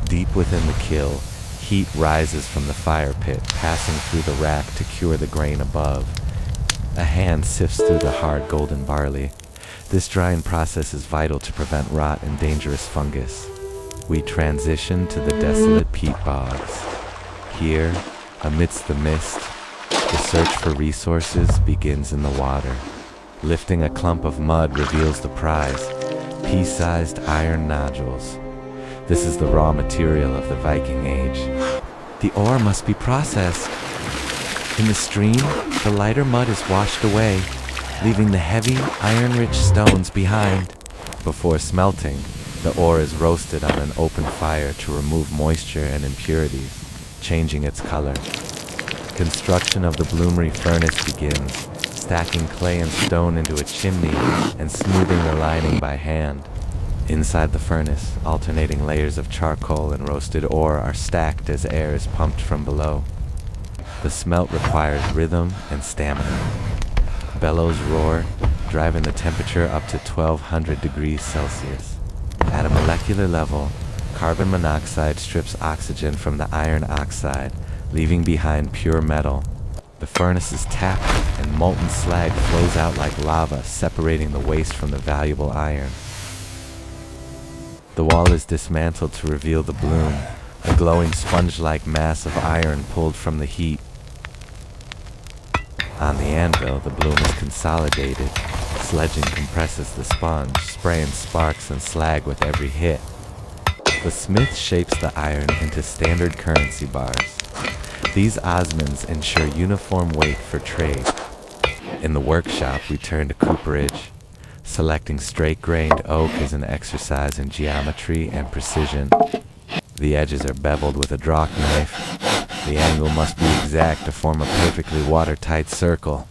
Deep within the kiln, heat rises from the fire pit, passing through the rack to cure the grain above. A hand sifts through the hard golden barley. This drying process is vital to prevent rot and dangerous fungus. We transition to the desolate peat bogs. Here, amidst the mist, the search for resources begins in the water. Lifting a clump of mud reveals the prize, pea-sized iron nodules. This is the raw material of the Viking Age. The ore must be processed. In the stream, the lighter mud is washed away, leaving the heavy, iron-rich stones behind. Before smelting, the ore is roasted on an open fire to remove moisture and impurities, changing its color. Construction of the bloomery furnace begins, stacking clay and stone into a chimney and smoothing the lining by hand. Inside the furnace, alternating layers of charcoal and roasted ore are stacked as air is pumped from below. The smelt requires rhythm and stamina. Bellows roar, driving the temperature up to 1200 degrees Celsius. At a molecular level, carbon monoxide strips oxygen from the iron oxide, leaving behind pure metal. The furnace is tapped, and molten slag flows out like lava, separating the waste from the valuable iron. The wall is dismantled to reveal the bloom, a glowing sponge-like mass of iron pulled from the heat. On the anvil, the bloom is consolidated. Sledging compresses the sponge, spraying sparks and slag with every hit. The smith shapes the iron into standard currency bars. These osmonds ensure uniform weight for trade. In the workshop, we turn to cooperage. Selecting straight-grained oak is an exercise in geometry and precision. The edges are beveled with a draw knife. The angle must be exact to form a perfectly watertight circle.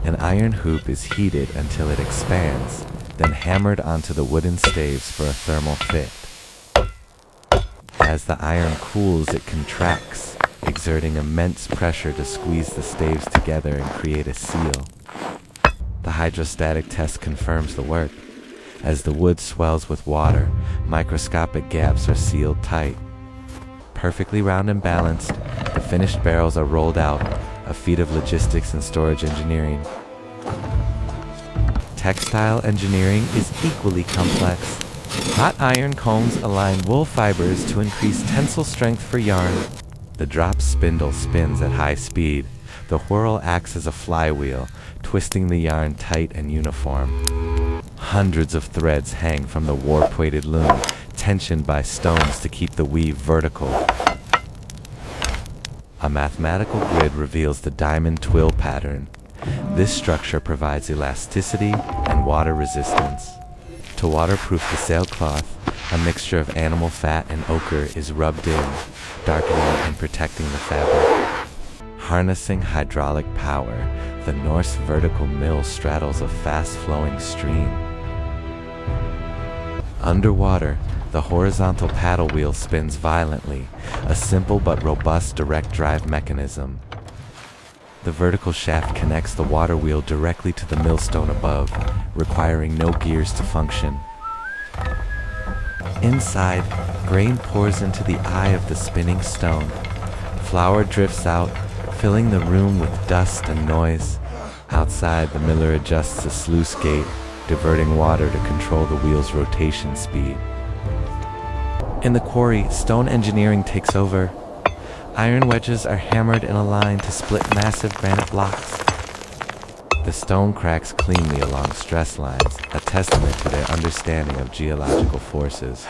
An iron hoop is heated until it expands, then hammered onto the wooden staves for a thermal fit. As the iron cools, it contracts, exerting immense pressure to squeeze the staves together and create a seal. The hydrostatic test confirms the work. As the wood swells with water, microscopic gaps are sealed tight. Perfectly round and balanced, the finished barrels are rolled out, a feat of logistics and storage engineering. Textile engineering is equally complex. Hot iron combs align wool fibers to increase tensile strength for yarn. The drop spindle spins at high speed. The whirl acts as a flywheel, twisting the yarn tight and uniform. Hundreds of threads hang from the warp-weighted loom, tensioned by stones to keep the weave vertical. A mathematical grid reveals the diamond twill pattern. This structure provides elasticity and water resistance. To waterproof the sailcloth, a mixture of animal fat and ochre is rubbed in, darkening and protecting the fabric. Harnessing hydraulic power, the Norse vertical mill straddles a fast-flowing stream. Underwater, the horizontal paddle wheel spins violently, a simple but robust direct drive mechanism. The vertical shaft connects the water wheel directly to the millstone above, requiring no gears to function. Inside, grain pours into the eye of the spinning stone. Flour drifts out, filling the room with dust and noise. Outside, the miller adjusts a sluice gate, diverting water to control the wheel's rotation speed. In the quarry, stone engineering takes over. Iron wedges are hammered in a line to split massive granite blocks. The stone cracks cleanly along stress lines, a testament to their understanding of geological forces.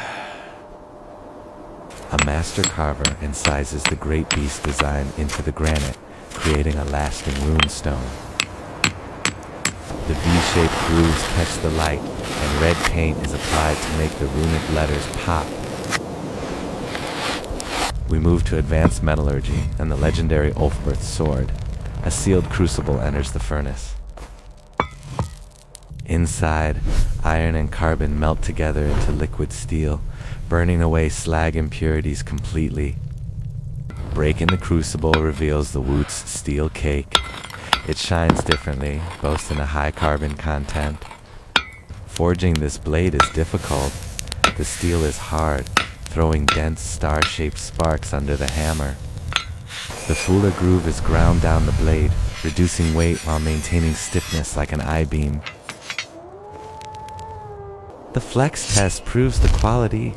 A master carver incises the great beast design into the granite, creating a lasting rune stone. The V-shaped grooves catch the light, and red paint is applied to make the runic letters pop. We move to advanced metallurgy and the legendary Ulfberth's sword. A sealed crucible enters the furnace. Inside, iron and carbon melt together into liquid steel, burning away slag impurities completely. Breaking the crucible reveals the Woot's steel cake. It shines differently, boasting a high carbon content. Forging this blade is difficult. The steel is hard, throwing dense star-shaped sparks under the hammer. The Fuller groove is ground down the blade, reducing weight while maintaining stiffness like an I-beam. The flex test proves the quality.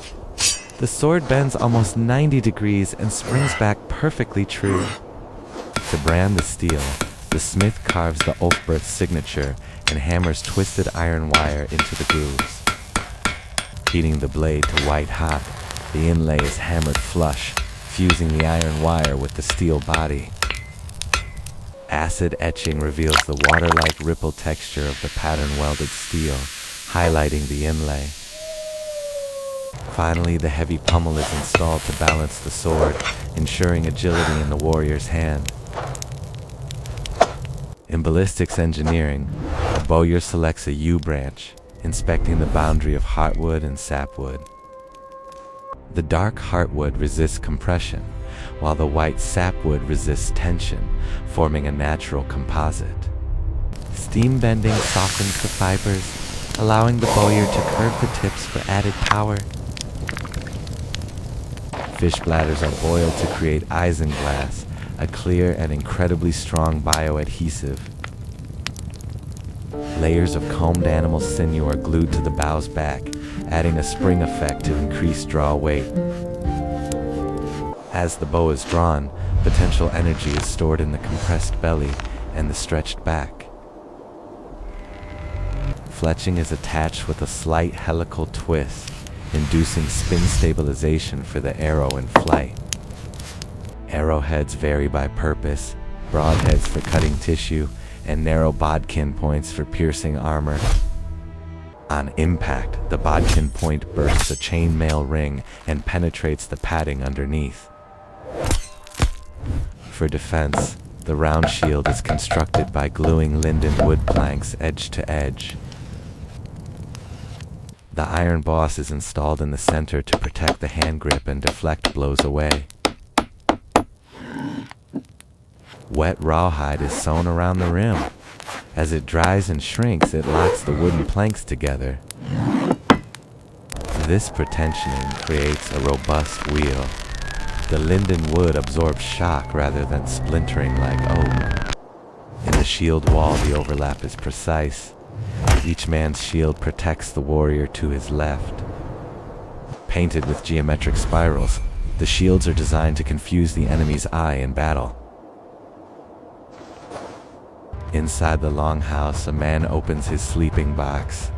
The sword bends almost 90 degrees and springs back perfectly true. To brand the steel, the smith carves the Ulfberth signature and hammers twisted iron wire into the grooves. Heating the blade to white hot, the inlay is hammered flush, fusing the iron wire with the steel body. Acid etching reveals the water-like ripple texture of the pattern-welded steel, highlighting the inlay. Finally, the heavy pommel is installed to balance the sword, ensuring agility in the warrior's hand. In ballistics engineering, a bowyer selects a U-branch, inspecting the boundary of heartwood and sapwood. The dark heartwood resists compression, while the white sapwood resists tension, forming a natural composite. Steam bending softens the fibers, allowing the bowyer to curve the tips for added power. Fish bladders are boiled to create isinglass, a clear and incredibly strong bioadhesive. Layers of combed animal sinew are glued to the bow's back, adding a spring effect to increase draw weight. As the bow is drawn, potential energy is stored in the compressed belly and the stretched back. Fletching is attached with a slight helical twist, inducing spin stabilization for the arrow in flight. Arrowheads vary by purpose, broadheads for cutting tissue, and narrow bodkin points for piercing armor. On impact, the bodkin point bursts a chainmail ring and penetrates the padding underneath. For defense, the round shield is constructed by gluing linden wood planks edge to edge. The iron boss is installed in the center to protect the hand grip and deflect blows away. Wet rawhide is sewn around the rim. As it dries and shrinks, it locks the wooden planks together. This pretensioning creates a robust wheel. The linden wood absorbs shock rather than splintering like oak. In the shield wall, the overlap is precise. Each man's shield protects the warrior to his left. Painted with geometric spirals, the shields are designed to confuse the enemy's eye in battle. Inside the longhouse, a man opens his sleeping box.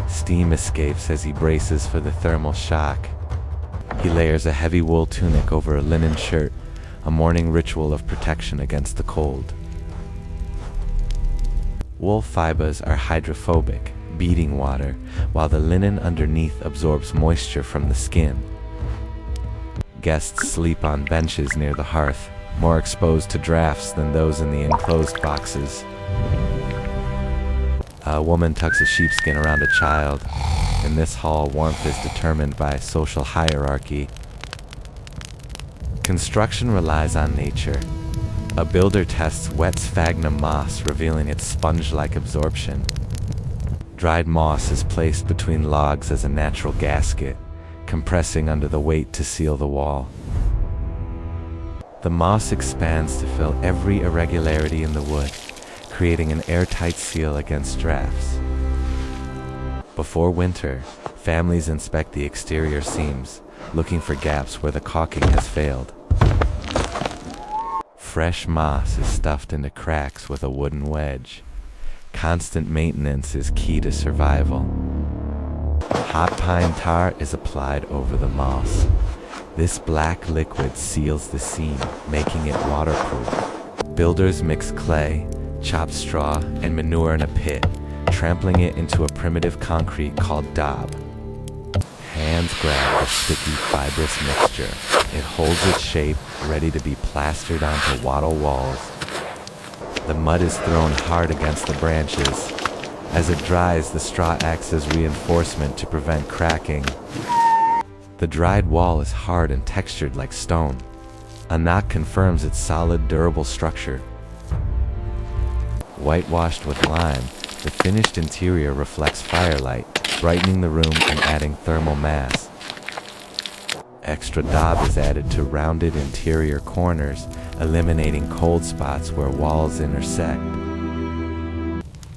Steam escapes as he braces for the thermal shock. He layers a heavy wool tunic over a linen shirt, a morning ritual of protection against the cold. Wool fibers are hydrophobic, beading water, while the linen underneath absorbs moisture from the skin. Guests sleep on benches near the hearth, more exposed to drafts than those in the enclosed boxes. A woman tucks a sheepskin around a child. In this hall, warmth is determined by social hierarchy. Construction relies on nature. A builder tests wet sphagnum moss, revealing its sponge-like absorption. Dried moss is placed between logs as a natural gasket, compressing under the weight to seal the wall. The moss expands to fill every irregularity in the wood, creating an airtight seal against drafts. Before winter, families inspect the exterior seams, looking for gaps where the caulking has failed. Fresh moss is stuffed into cracks with a wooden wedge. Constant maintenance is key to survival. Hot pine tar is applied over the moss. This black liquid seals the seam, making it waterproof. Builders mix clay, chopped straw, and manure in a pit, trampling it into a primitive concrete called daub. Hands grab the sticky, fibrous mixture. It holds its shape, ready to be plastered onto wattle walls. The mud is thrown hard against the branches. As it dries, the straw acts as reinforcement to prevent cracking. The dried wall is hard and textured like stone. A knock confirms its solid, durable structure. Whitewashed with lime, the finished interior reflects firelight, brightening the room and adding thermal mass. Extra daub is added to rounded interior corners, eliminating cold spots where walls intersect.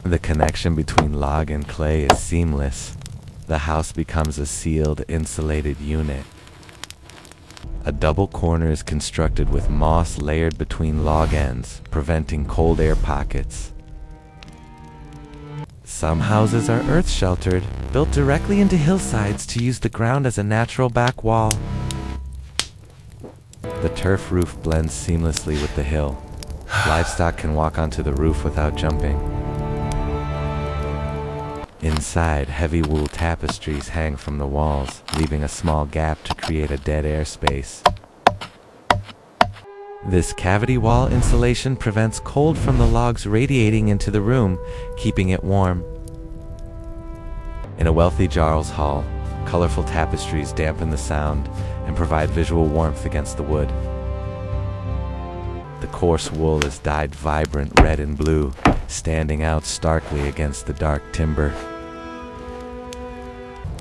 The connection between log and clay is seamless. The house becomes a sealed, insulated unit. A double corner is constructed with moss layered between log ends, preventing cold air pockets. Some houses are earth-sheltered, built directly into hillsides to use the ground as a natural back wall. The turf roof blends seamlessly with the hill. Livestock can walk onto the roof without jumping. Inside, heavy wool tapestries hang from the walls, leaving a small gap to create a dead air space. This cavity wall insulation prevents cold from the logs radiating into the room, keeping it warm. In a wealthy Jarl's hall, colorful tapestries dampen the sound and provide visual warmth against the wood. The coarse wool is dyed vibrant red and blue, standing out starkly against the dark timber.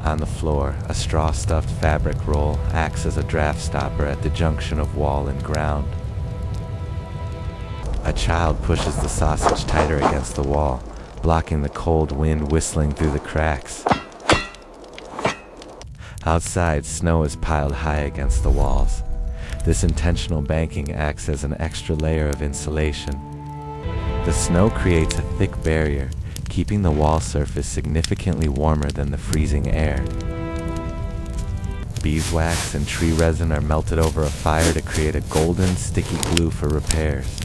On the floor, a straw-stuffed fabric roll acts as a draft stopper at the junction of wall and ground. A child pushes the sausage tighter against the wall, blocking the cold wind whistling through the cracks. Outside, snow is piled high against the walls. This intentional banking acts as an extra layer of insulation. The snow creates a thick barrier, keeping the wall surface significantly warmer than the freezing air. Beeswax and tree resin are melted over a fire to create a golden, sticky glue for repairs.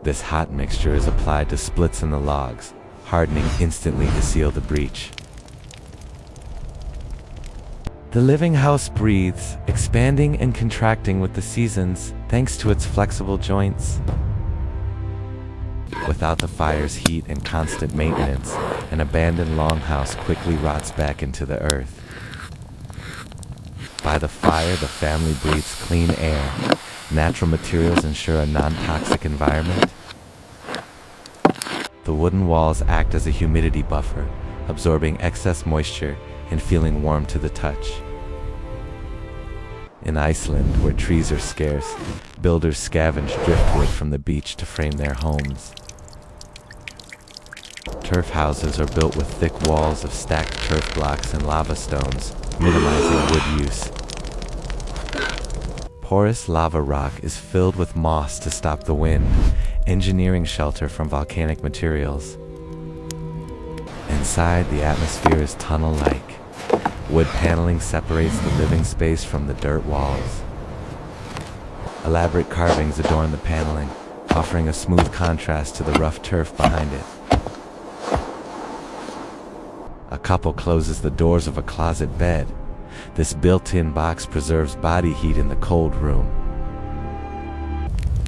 This hot mixture is applied to splits in the logs, hardening instantly to seal the breach. The living house breathes, expanding and contracting with the seasons, thanks to its flexible joints. Without the fire's heat and constant maintenance, an abandoned longhouse quickly rots back into the earth. By the fire, the family breathes clean air. Natural materials ensure a non-toxic environment. The wooden walls act as a humidity buffer, absorbing excess moisture and feeling warm to the touch. In Iceland, where trees are scarce, builders scavenge driftwood from the beach to frame their homes. Turf houses are built with thick walls of stacked turf blocks and lava stones, minimizing wood use. Porous lava rock is filled with moss to stop the wind, engineering shelter from volcanic materials. Inside, the atmosphere is tunnel-like. Wood paneling separates the living space from the dirt walls. Elaborate carvings adorn the paneling, offering a smooth contrast to the rough turf behind it. A couple closes the doors of a closet bed. This built-in box preserves body heat in the cold room.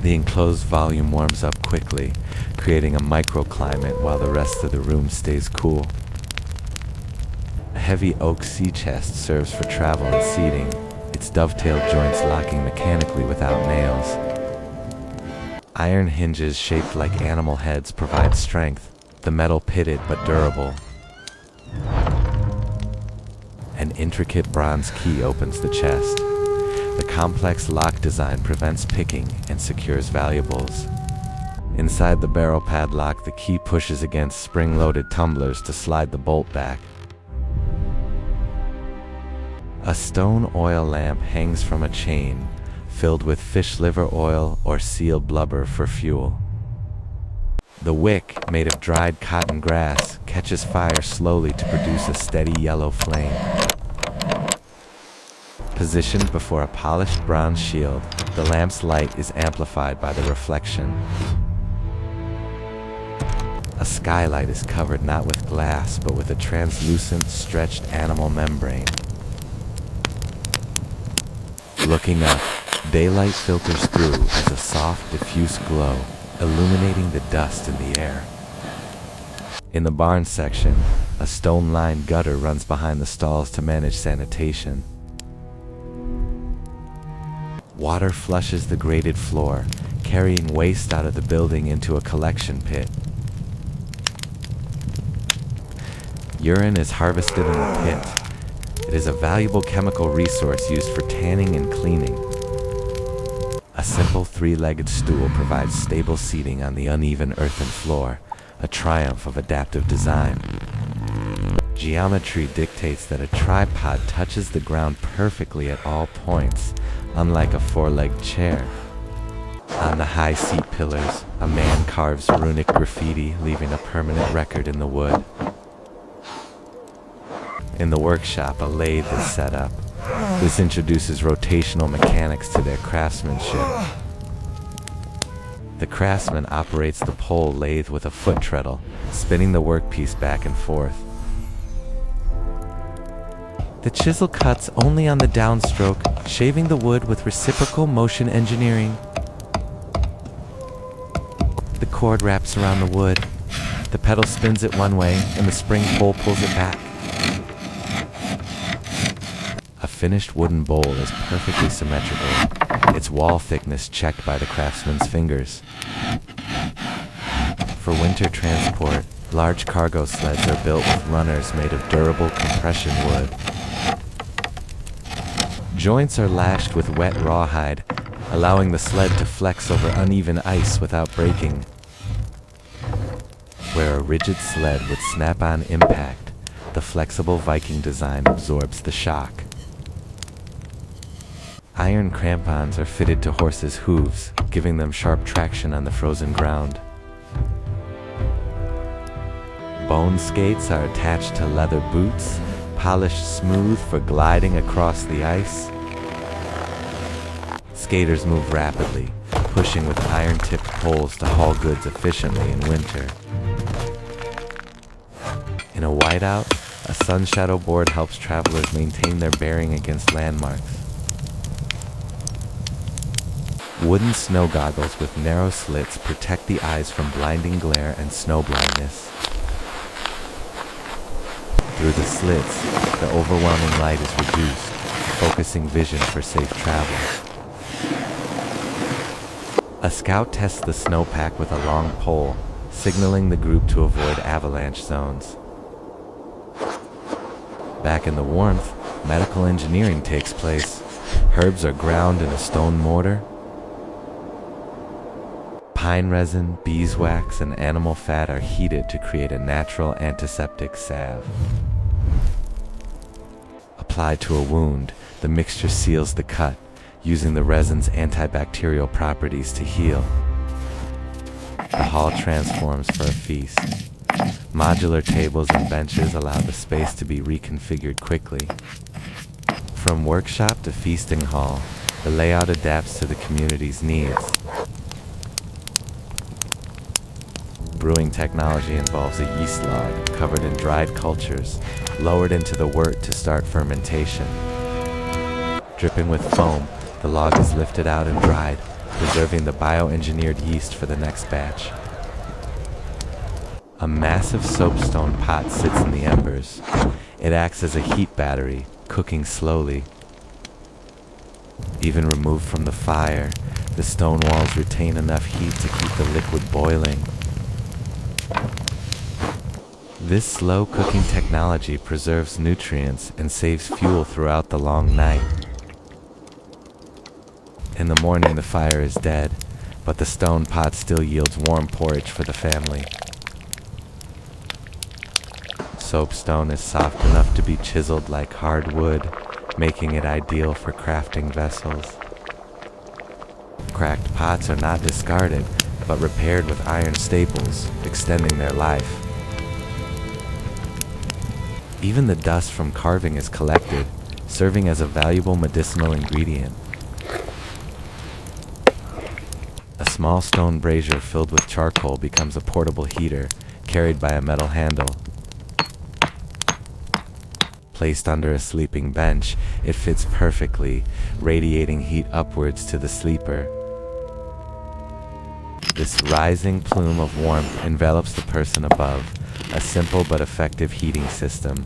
The enclosed volume warms up quickly, creating a microclimate while the rest of the room stays cool. A heavy oak sea chest serves for travel and seating, its dovetailed joints locking mechanically without nails. Iron hinges shaped like animal heads provide strength, the metal pitted but durable. An intricate bronze key opens the chest. The complex lock design prevents picking and secures valuables. Inside the barrel padlock, the key pushes against spring-loaded tumblers to slide the bolt back. A stone oil lamp hangs from a chain, filled with fish liver oil or seal blubber for fuel. The wick, made of dried cotton grass, catches fire slowly to produce a steady yellow flame. Positioned before a polished bronze shield, the lamp's light is amplified by the reflection. A skylight is covered not with glass, but with a translucent, stretched animal membrane. Looking up, daylight filters through as a soft, diffuse glow, illuminating the dust in the air. In the barn section, a stone-lined gutter runs behind the stalls to manage sanitation. Water flushes the graded floor, carrying waste out of the building into a collection pit. Urine is harvested in the pit, It is a valuable chemical resource used for tanning and cleaning. A simple three-legged stool provides stable seating on the uneven earthen floor, a triumph of adaptive design. Geometry dictates that a tripod touches the ground perfectly at all points, unlike a four-legged chair. On the high seat pillars, a man carves runic graffiti, leaving a permanent record in the wood. In the workshop, a lathe is set up. This introduces rotational mechanics to their craftsmanship. The craftsman operates the pole lathe with a foot treadle, spinning the workpiece back and forth. The chisel cuts only on the downstroke, shaving the wood with reciprocal motion engineering. The cord wraps around the wood. The pedal spins it one way, and the spring pole pulls it back. A finished wooden bowl is perfectly symmetrical, its wall thickness checked by the craftsman's fingers. For winter transport, large cargo sleds are built with runners made of durable compression wood. Joints are lashed with wet rawhide, allowing the sled to flex over uneven ice without breaking. Where a rigid sled would snap on impact, the flexible Viking design absorbs the shock. Iron crampons are fitted to horses' hooves, giving them sharp traction on the frozen ground. Bone skates are attached to leather boots, polished smooth for gliding across the ice. Skaters move rapidly, pushing with iron-tipped poles to haul goods efficiently in winter. In a whiteout, a sun shadow board helps travelers maintain their bearing against landmarks. Wooden snow goggles with narrow slits protect the eyes from blinding glare and snow blindness. Through the slits, the overwhelming light is reduced, focusing vision for safe travel. A scout tests the snowpack with a long pole, signaling the group to avoid avalanche zones. Back in the warmth, medical engineering takes place. Herbs are ground in a stone mortar. Pine resin, beeswax, and animal fat are heated to create a natural antiseptic salve. Applied to a wound, the mixture seals the cut, using the resin's antibacterial properties to heal. The hall transforms for a feast. Modular tables and benches allow the space to be reconfigured quickly. From workshop to feasting hall, the layout adapts to the community's needs. Brewing technology involves a yeast log covered in dried cultures, lowered into the wort to start fermentation. Dripping with foam, the log is lifted out and dried, preserving the bioengineered yeast for the next batch. A massive soapstone pot sits in the embers. It acts as a heat battery, cooking slowly. Even removed from the fire, the stone walls retain enough heat to keep the liquid boiling. This slow cooking technology preserves nutrients and saves fuel throughout the long night. In the morning, the fire is dead, but the stone pot still yields warm porridge for the family. Soapstone is soft enough to be chiseled like hardwood, making it ideal for crafting vessels. Cracked pots are not discarded, but repaired with iron staples, extending their life. Even the dust from carving is collected, serving as a valuable medicinal ingredient. A small stone brazier filled with charcoal becomes a portable heater, carried by a metal handle. Placed under a sleeping bench, it fits perfectly, radiating heat upwards to the sleeper. This rising plume of warmth envelops the person above, a simple but effective heating system.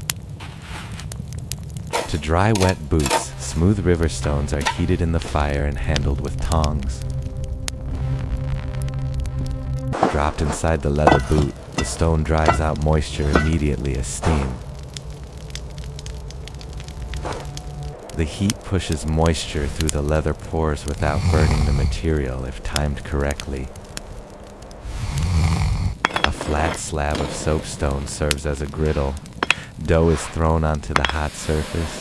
To dry wet boots, smooth river stones are heated in the fire and handled with tongs. Dropped inside the leather boot, the stone dries out moisture immediately as steam. The heat pushes moisture through the leather pores without burning the material if timed correctly. A flat slab of soapstone serves as a griddle. Dough is thrown onto the hot surface.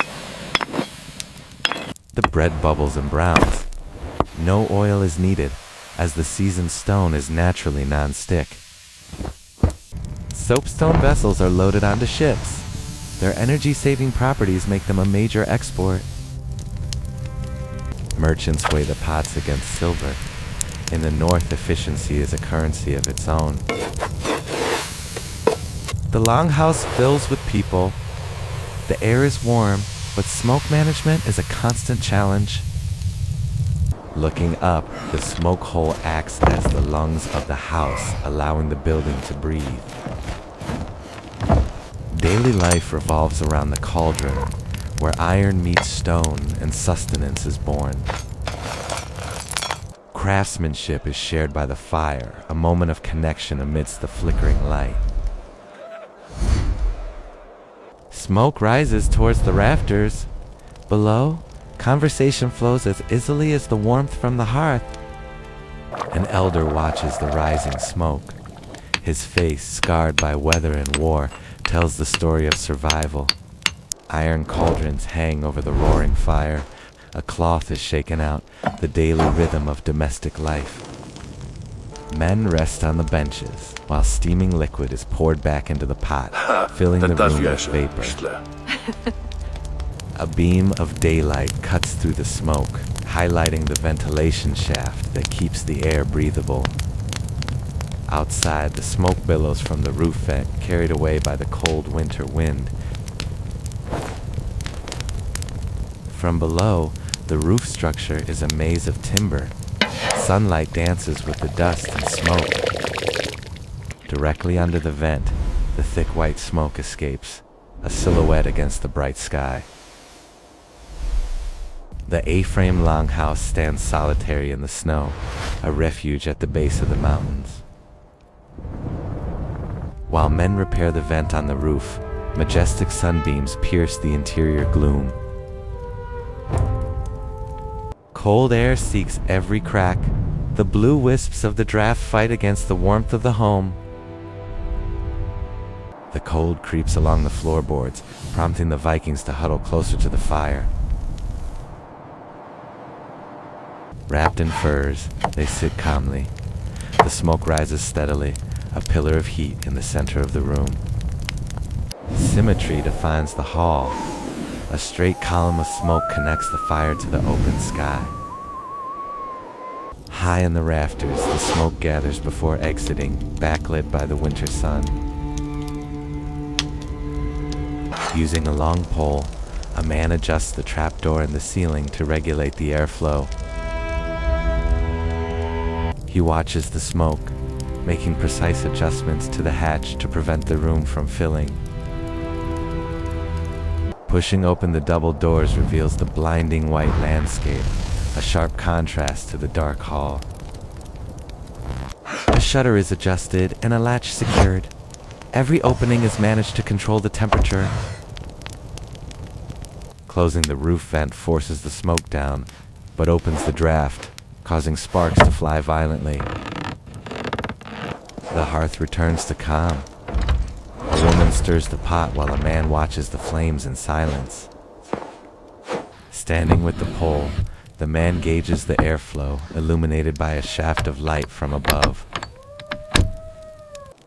The bread bubbles and browns. No oil is needed, as the seasoned stone is naturally non-stick. Soapstone vessels are loaded onto ships. Their energy-saving properties make them a major export. Merchants weigh the pots against silver. In the north, efficiency is a currency of its own. The longhouse fills with people. The air is warm, but smoke management is a constant challenge. Looking up, the smoke hole acts as the lungs of the house, allowing the building to breathe. Daily life revolves around the cauldron, where iron meets stone and sustenance is born. Craftsmanship is shared by the fire, a moment of connection amidst the flickering light. Smoke rises towards the rafters. Below, conversation flows as easily as the warmth from the hearth. An elder watches the rising smoke. His face, scarred by weather and war, tells the story of survival. Iron cauldrons hang over the roaring fire. A cloth is shaken out, the daily rhythm of domestic life. Men rest on the benches, while steaming liquid is poured back into the pot, filling the room with vapor. A beam of daylight cuts through the smoke, highlighting the ventilation shaft that keeps the air breathable. Outside, the smoke billows from the roof vent, carried away by the cold winter wind. From below, the roof structure is a maze of timber. Sunlight dances with the dust and smoke. Directly under the vent, the thick white smoke escapes, a silhouette against the bright sky. The A-frame longhouse stands solitary in the snow, a refuge at the base of the mountains. While men repair the vent on the roof, majestic sunbeams pierce the interior gloom. Cold air seeks every crack. The blue wisps of the draft fight against the warmth of the home. The cold creeps along the floorboards, prompting the Vikings to huddle closer to the fire. Wrapped in furs, they sit calmly. The smoke rises steadily, a pillar of heat in the center of the room. Symmetry defines the hall. A straight column of smoke connects the fire to the open sky. High in the rafters, the smoke gathers before exiting, backlit by the winter sun. Using a long pole, a man adjusts the trapdoor in the ceiling to regulate the airflow. He watches the smoke, making precise adjustments to the hatch to prevent the room from filling. Pushing open the double doors reveals the blinding white landscape, a sharp contrast to the dark hall. A shutter is adjusted and a latch secured. Every opening is managed to control the temperature. Closing the roof vent forces the smoke down, but opens the draft, causing sparks to fly violently. The hearth returns to calm. A woman stirs the pot while a man watches the flames in silence. Standing with the pole, the man gauges the airflow, illuminated by a shaft of light from above.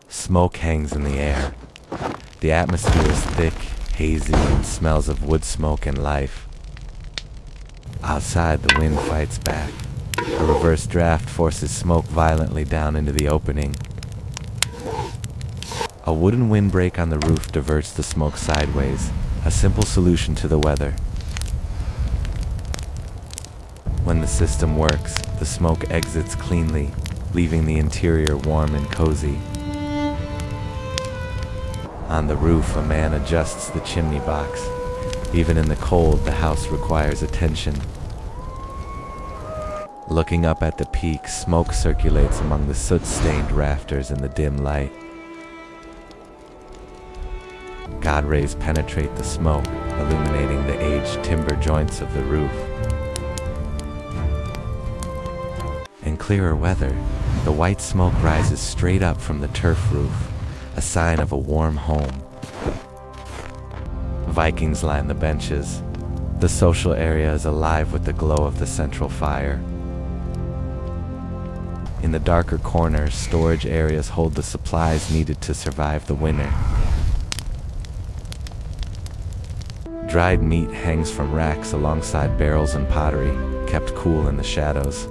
Smoke hangs in the air. The atmosphere is thick, hazy, and smells of wood smoke and life. Outside, the wind fights back. A reverse draft forces smoke violently down into the opening. A wooden windbreak on the roof diverts the smoke sideways, a simple solution to the weather. When the system works, the smoke exits cleanly, leaving the interior warm and cozy. On the roof, a man adjusts the chimney box. Even in the cold, the house requires attention. Looking up at the peak, smoke circulates among the soot-stained rafters in the dim light. God rays penetrate the smoke, illuminating the aged timber joints of the roof. In clearer weather, the white smoke rises straight up from the turf roof, a sign of a warm home. Vikings line the benches. The social area is alive with the glow of the central fire. In the darker corners, storage areas hold the supplies needed to survive the winter. Dried meat hangs from racks alongside barrels and pottery, kept cool in the shadows.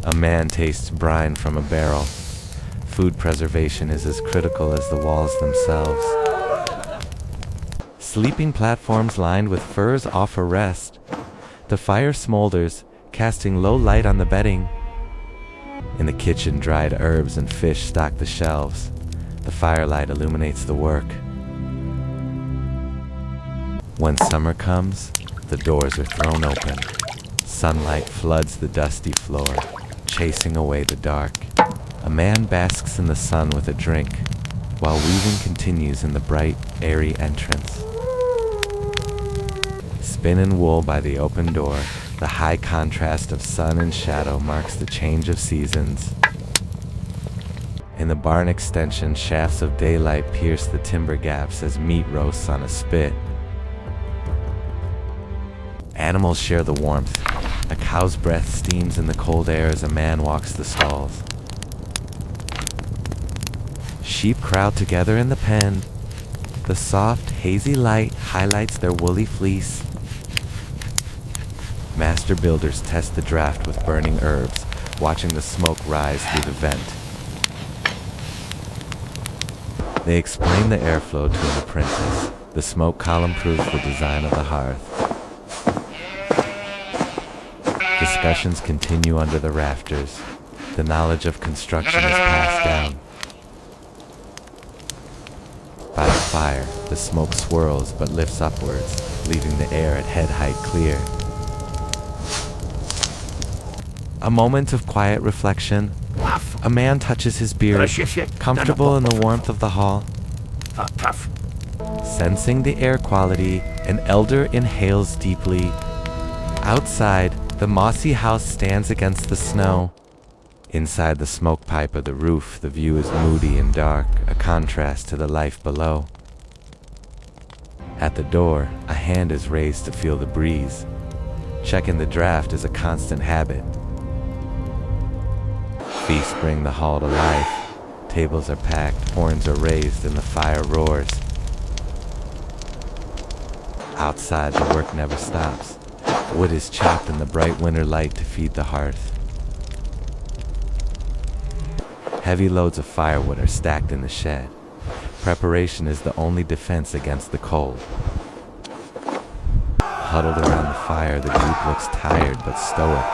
A man tastes brine from a barrel. Food preservation is as critical as the walls themselves. Sleeping platforms lined with furs offer rest. The fire smolders, casting low light on the bedding. In the kitchen, dried herbs and fish stock the shelves. The firelight illuminates the work. When summer comes, the doors are thrown open. Sunlight floods the dusty floor, chasing away the dark. A man basks in the sun with a drink, while weaving continues in the bright, airy entrance. Spinning wool by the open door, the high contrast of sun and shadow marks the change of seasons. In the barn extension, shafts of daylight pierce the timber gaps as meat roasts on a spit. Animals share the warmth. A cow's breath steams in the cold air as a man walks the stalls. Sheep crowd together in the pen. The soft, hazy light highlights their woolly fleece. Master builders test the draft with burning herbs, watching the smoke rise through the vent. They explain the airflow to an apprentice. The smoke column proves the design of the hearth. Discussions continue under the rafters. The knowledge of construction is passed down. By the fire, the smoke swirls but lifts upwards, leaving the air at head height clear. A moment of quiet reflection. A man touches his beard, comfortable in the warmth of the hall. Sensing the air quality, an elder inhales deeply. Outside, the mossy house stands against the snow. Inside the smoke pipe of the roof, the view is moody and dark, a contrast to the life below. At the door, a hand is raised to feel the breeze. Checking the draft is a constant habit. Feasts bring the hall to life. Tables are packed, horns are raised, and the fire roars. Outside, the work never stops. Wood is chopped in the bright winter light to feed the hearth. Heavy loads of firewood are stacked in the shed. Preparation is the only defense against the cold. Huddled around the fire, the group looks tired but stoic.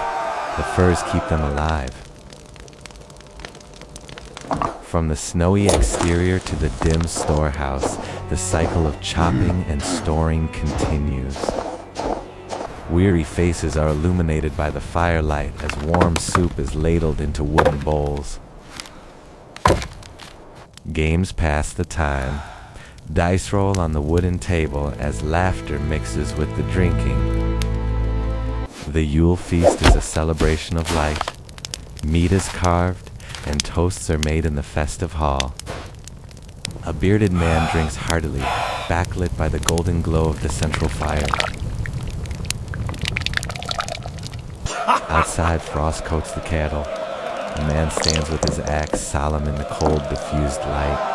The furs keep them alive. From the snowy exterior to the dim storehouse, the cycle of chopping and storing continues. Weary faces are illuminated by the firelight as warm soup is ladled into wooden bowls. Games pass the time. Dice roll on the wooden table as laughter mixes with the drinking. The Yule feast is a celebration of life. Meat is carved and toasts are made in the festive hall. A bearded man drinks heartily, backlit by the golden glow of the central fire. Outside, frost coats the cattle. A man stands with his axe, solemn in the cold, diffused light.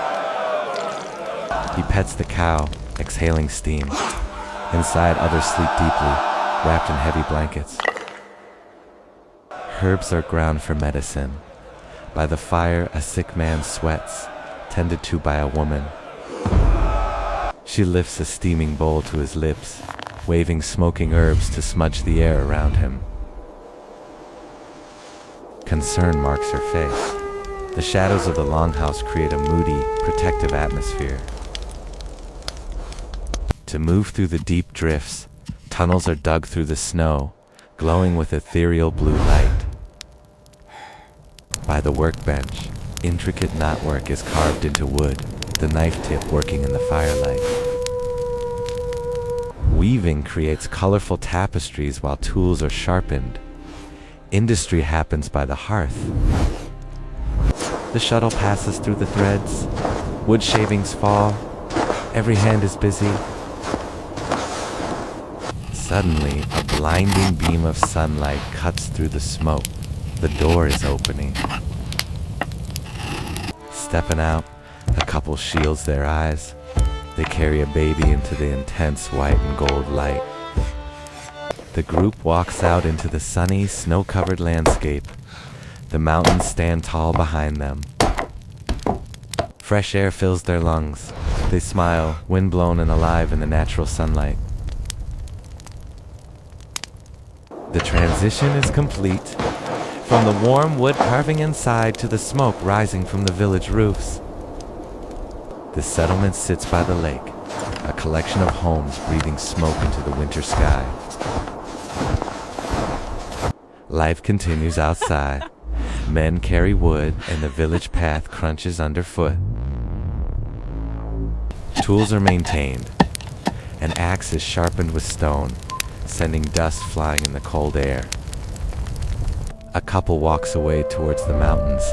He pets the cow, exhaling steam. Inside, others sleep deeply, wrapped in heavy blankets. Herbs are ground for medicine. By the fire, a sick man sweats, tended to by a woman. She lifts a steaming bowl to his lips, waving smoking herbs to smudge the air around him. Concern marks her face. The shadows of the longhouse create a moody, protective atmosphere. To move through the deep drifts, tunnels are dug through the snow, glowing with ethereal blue light. By the workbench, intricate knotwork is carved into wood, the knife tip working in the firelight. Weaving creates colorful tapestries while tools are sharpened. Industry happens by the hearth. The shuttle passes through the threads. Wood shavings fall. Every hand is busy. Suddenly, a blinding beam of sunlight cuts through the smoke. The door is opening. Stepping out, a couple shields their eyes. They carry a baby into the intense white and gold light. The group walks out into the sunny, snow-covered landscape. The mountains stand tall behind them. Fresh air fills their lungs. They smile, wind-blown and alive in the natural sunlight. The transition is complete. From the warm wood carving inside to the smoke rising from the village roofs. The settlement sits by the lake, a collection of homes breathing smoke into the winter sky. Life continues outside. Men carry wood and the village path crunches underfoot. Tools are maintained. An axe is sharpened with stone, sending dust flying in the cold air. A couple walks away towards the mountains,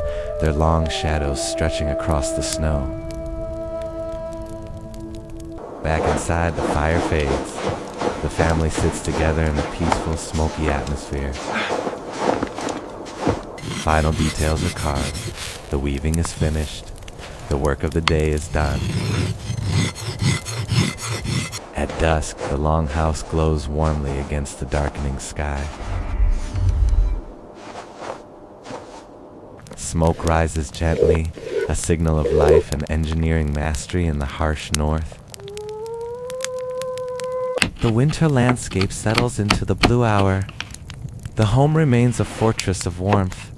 their long shadows stretching across the snow. Back inside, the fire fades. The family sits together in the peaceful, smoky atmosphere. Final details are carved. The weaving is finished. The work of the day is done. At dusk, the longhouse glows warmly against the darkening sky. Smoke rises gently, a signal of life and engineering mastery in the harsh north. The winter landscape settles into the blue hour. The home remains a fortress of warmth.